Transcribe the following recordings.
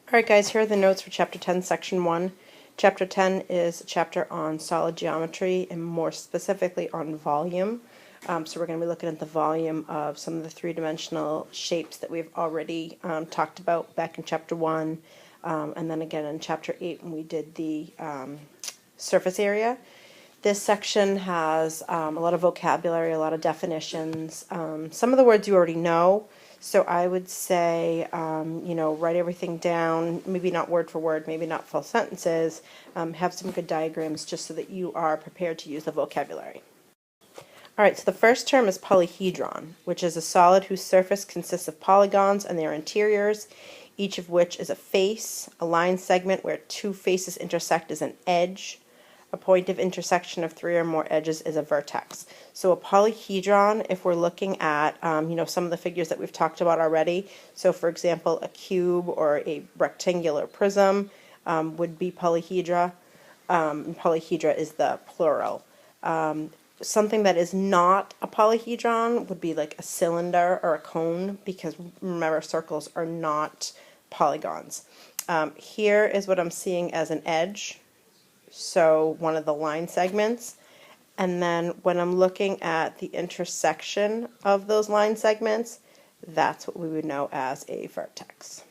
Alright guys, here are the notes for Chapter 10, Section 1. Chapter 10 is a chapter on solid geometry and more specifically on volume. So we're going to be looking at the volume of some of the three-dimensional shapes that we've already talked about back in Chapter 1 and then again in Chapter 8 when we did the surface area. This section has a lot of vocabulary, a lot of definitions. Some of the words you already know. So I would say, write everything down, maybe not word for word, maybe not full sentences, have some good diagrams just so that you are prepared to use the vocabulary. All right, so the first term is polyhedron, which is a solid whose surface consists of polygons and their interiors, each of which is a face. A line segment where two faces intersect is an edge. A point of intersection of three or more edges is a vertex. So a polyhedron, if we're looking at, some of the figures that we've talked about already, so for example, a cube or a rectangular prism would be polyhedra. Polyhedra is the plural. Something that is not a polyhedron would be like a cylinder or a cone, because remember, circles are not polygons. Here is what I'm seeing as an edge. So one of the line segments, and then when I'm looking at the intersection of those line segments, that's what we would know as a vertex.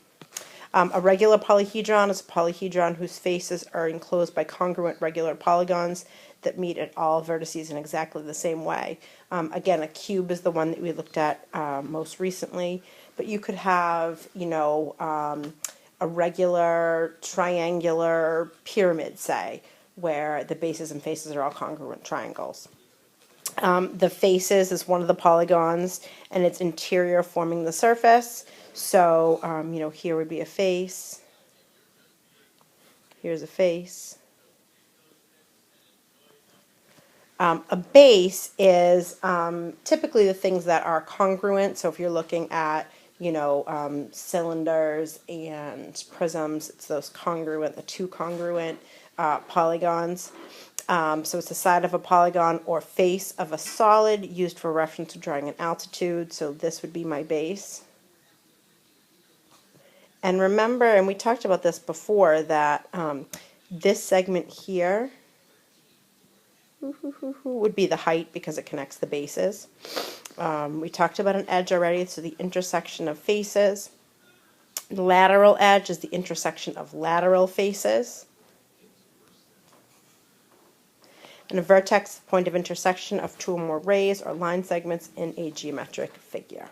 A regular polyhedron is a polyhedron whose faces are enclosed by congruent regular polygons that meet at all vertices in exactly the same way. Again, a cube is the one that we looked at most recently, but you could have, a regular triangular pyramid, say, where the bases and faces are all congruent triangles. The faces is one of the polygons, and its interior forming the surface. So, here would be a face. Here's a face. A base is typically the things that are congruent. So if you're looking at cylinders and prisms, it's those congruent, the two congruent polygons. So it's the side of a polygon or face of a solid used for reference to drawing an altitude. So this would be my base. And remember, and we talked about this before, that this segment here would be the height because it connects the bases. We talked about an edge already, so the intersection of faces. The lateral edge is the intersection of lateral faces. And a vertex is the point of intersection of two or more rays or line segments in a geometric figure.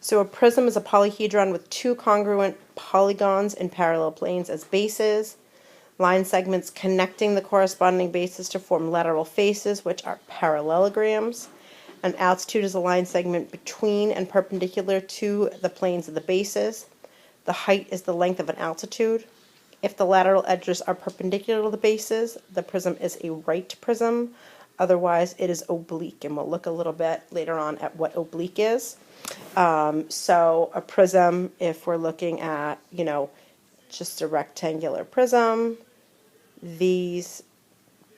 So a prism is a polyhedron with two congruent polygons in parallel planes as bases. Line segments connecting the corresponding bases to form lateral faces, which are parallelograms. An altitude is a line segment between and perpendicular to the planes of the bases. The height is the length of an altitude. If the lateral edges are perpendicular to the bases, the prism is a right prism. Otherwise, it is oblique, and we'll look a little bit later on at what oblique is. So a prism, if we're looking at, just a rectangular prism, these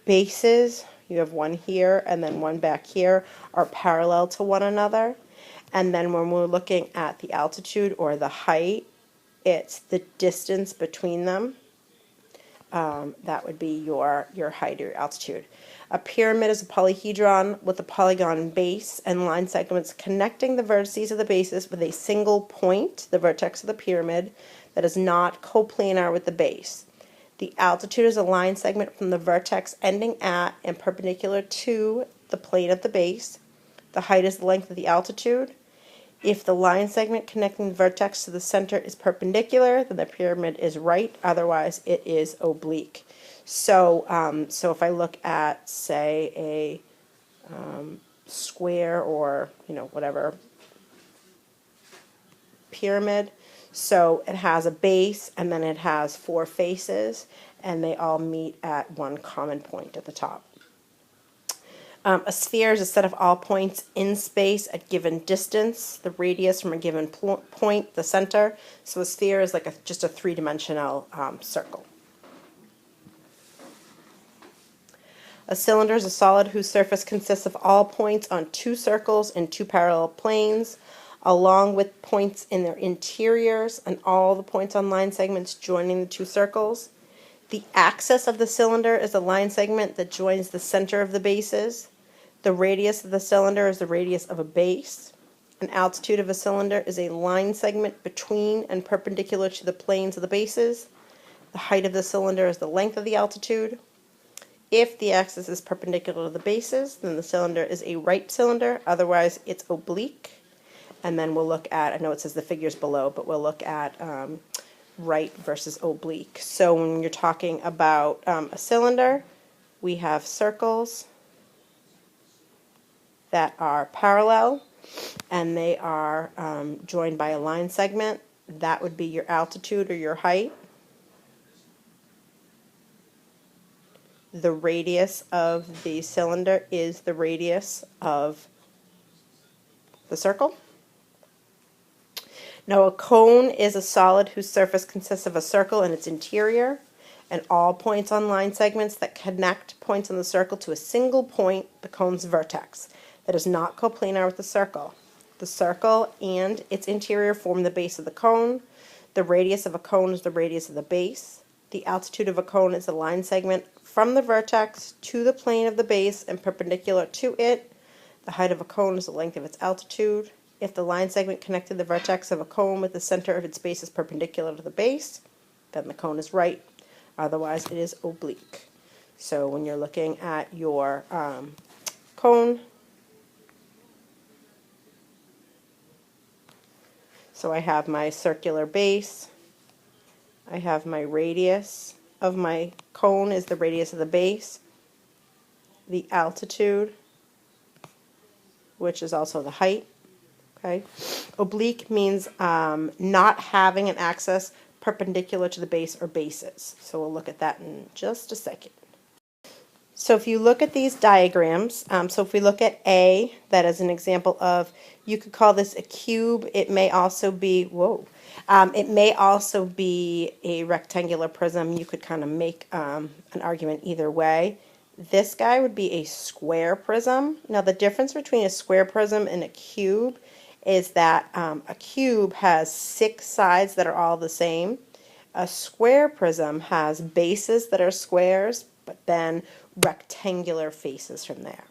bases, you have one here and then one back here, are parallel to one another. And then when we're looking at the altitude or the height, it's the distance between them. That would be your height or your altitude. A pyramid is a polyhedron with a polygon base and line segments connecting the vertices of the bases with a single point, the vertex of the pyramid, that is not coplanar with the base. The altitude is a line segment from the vertex ending at and perpendicular to the plane of the base. The height is the length of the altitude. If the line segment connecting the vertex to the center is perpendicular, then the pyramid is right. Otherwise, it is oblique. So, so if I look at, say, a square or whatever pyramid, so it has a base and then it has four faces, and they all meet at one common point at the top. A sphere is a set of all points in space at given distance, the radius from a given point, the center. So a sphere is like just a three-dimensional circle. A cylinder is a solid whose surface consists of all points on two circles in two parallel planes. along with points in their interiors and all the points on line segments joining the two circles. The axis of the cylinder is a line segment that joins the center of the bases. The radius of the cylinder is the radius of a base. An altitude of a cylinder is a line segment between and perpendicular to the planes of the bases. The height of the cylinder is the length of the altitude. If the axis is perpendicular to the bases, then the cylinder is a right cylinder, otherwise it's oblique. And then we'll look at, I know it says the figures below, but we'll look at right versus oblique. So when you're talking about a cylinder, we have circles that are parallel, and they are joined by a line segment. That would be your altitude or your height. The radius of the cylinder is the radius of the circle. Now, a cone is a solid whose surface consists of a circle and its interior, and all points on line segments that connect points on the circle to a single point, the cone's vertex, that is not coplanar with the circle. The circle and its interior form the base of the cone. The radius of a cone is the radius of the base. The altitude of a cone is a line segment from the vertex to the plane of the base and perpendicular to it. The height of a cone is the length of its altitude. If the line segment connected the vertex of a cone with the center of its base is perpendicular to the base, then the cone is right. Otherwise, it is oblique. So when you're looking at your cone, so I have my circular base, I have my radius of my cone is the radius of the base, the altitude, which is also the height. Okay. Oblique means not having an axis perpendicular to the base or bases. So we'll look at that in just a second. So if you look at these diagrams, so if we look at A, that is an example of, you could call this a cube. It may also be, it may also be a rectangular prism. You could kind of make an argument either way. This guy would be a square prism. Now the difference between a square prism and a cube is that a cube has 6 sides that are all the same. A square prism has bases that are squares, but then rectangular faces from there.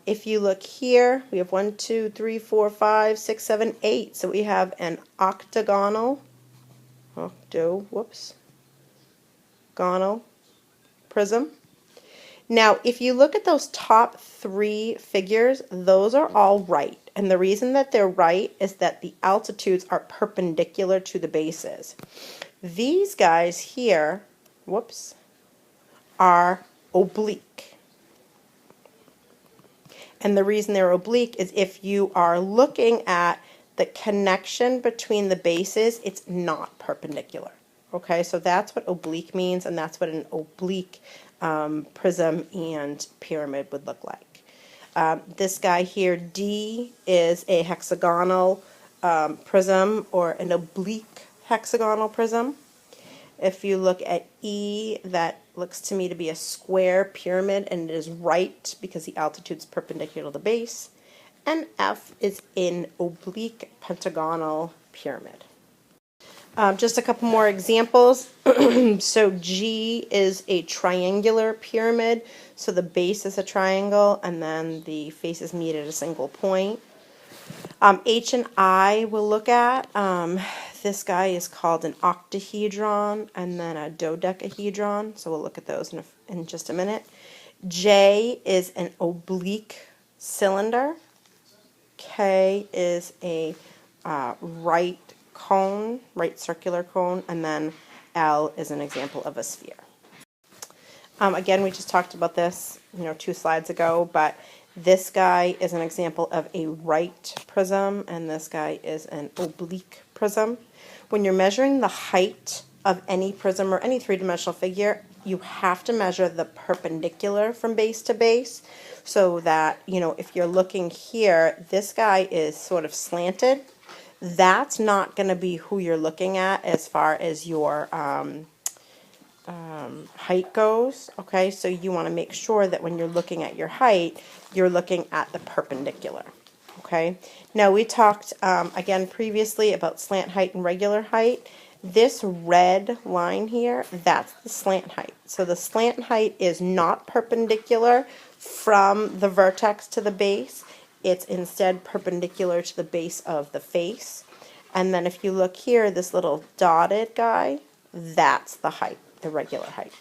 If you look here, we have 1, 2, 3, 4, 5, 6, 7, 8. So we have an octagonal, gonal prism. Now, if you look at those top 3 figures, those are all right. And the reason that they're right is that the altitudes are perpendicular to the bases. These guys here, are oblique. And the reason they're oblique is if you are looking at the connection between the bases, it's not perpendicular. Okay, so that's what oblique means, and that's what an oblique prism and pyramid would look like. This guy here, D, is a hexagonal prism or an oblique hexagonal prism. If you look at E, that looks to me to be a square pyramid, and it is right because the altitude is perpendicular to the base. And F is an oblique pentagonal pyramid. Just a couple more examples. So G is a triangular pyramid. So the base is a triangle, and then the faces meet at a single point. H and I will look at. This guy is called an octahedron and then a dodecahedron. So we'll look at those in just a minute. J is an oblique cylinder. K is a right cone, right circular cone, and then L is an example of a sphere. Again, we just talked about this, 2 slides ago, but this guy is an example of a right prism, and this guy is an oblique prism. When you're measuring the height of any prism or any 3-dimensional figure, you have to measure the perpendicular from base to base, so that, if you're looking here, this guy is sort of slanted. That's not going to be who you're looking at as far as your height goes. Okay, so you want to make sure that when you're looking at your height, you're looking at the perpendicular. Okay. Okay, now we talked again previously about slant height and regular height. This red line here, that's the slant height. So the slant height is not perpendicular from the vertex to the base. It's instead perpendicular to the base of the face. And then if you look here, this little dotted guy, that's the height, the regular height.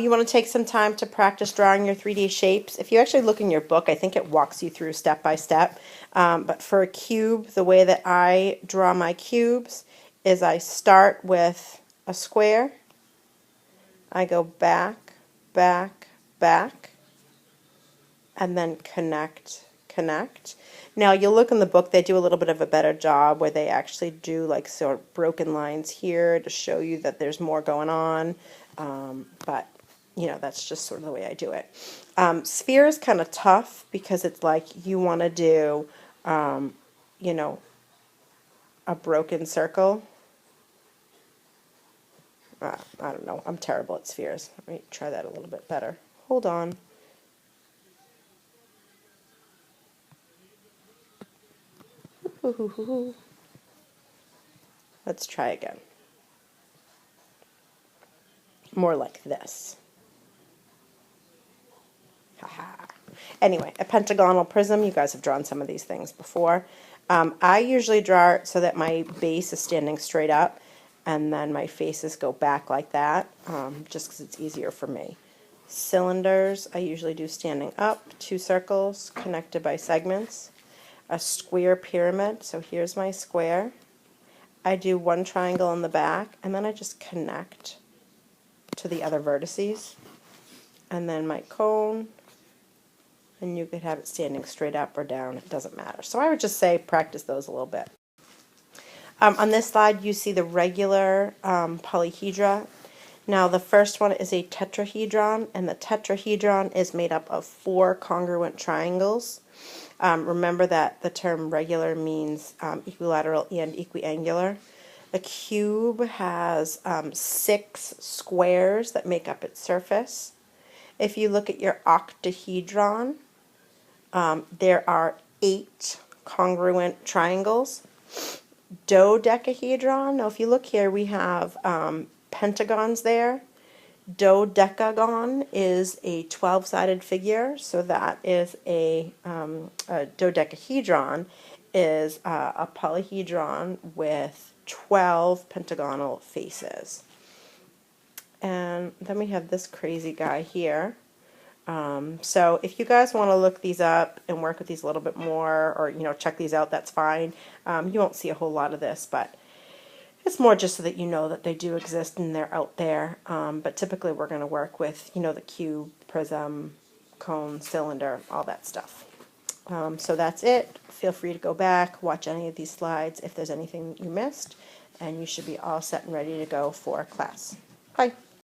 You want to take some time to practice drawing your 3D shapes. If you actually look in your book, I think it walks you through step by step. But for a cube, the way that I draw my cubes is I start with a square. I go back, back, back, and then connect, connect. Now you'll look in the book, they do a little bit of a better job where they actually do like sort of broken lines here to show you that there's more going on. But you know, that's just sort of the way I do it. Sphere is kind of tough because it's like you want to do, you know, a broken circle. I don't know. I'm terrible at spheres. Let me try that a little bit better. Hold on. Let's try again. More like this. Anyway, a pentagonal prism, you guys have drawn some of these things before. I usually draw it so that my base is standing straight up and then my faces go back like that, just because it's easier for me. Cylinders, I usually do standing up, 2 circles connected by segments. A square pyramid, so here's my square. I do 1 triangle in the back and then I just connect to the other vertices. And then my cone, and you could have it standing straight up or down, it doesn't matter. So I would just say practice those a little bit. On this slide you see the regular polyhedra. Now the first one is a tetrahedron, and the tetrahedron is made up of 4 congruent triangles. Remember that the term regular means equilateral and equiangular. A cube has 6 squares that make up its surface. If you look at your octahedron, there are 8 congruent triangles. Dodecahedron, now if you look here, we have pentagons there. Dodecagon is a 12-sided figure, so that is a dodecahedron is a polyhedron with 12 pentagonal faces. And then we have this crazy guy here. So if you guys want to look these up and work with these a little bit more, or you know, check these out, that's fine. You won't see a whole lot of this, but it's more just so that you know that they do exist and they're out there. But typically we're going to work with, you know, the cube, prism, cone, cylinder, all that stuff. So that's it. Feel free to go back, watch any of these slides if there's anything you missed, and you should be all set and ready to go for class. Bye.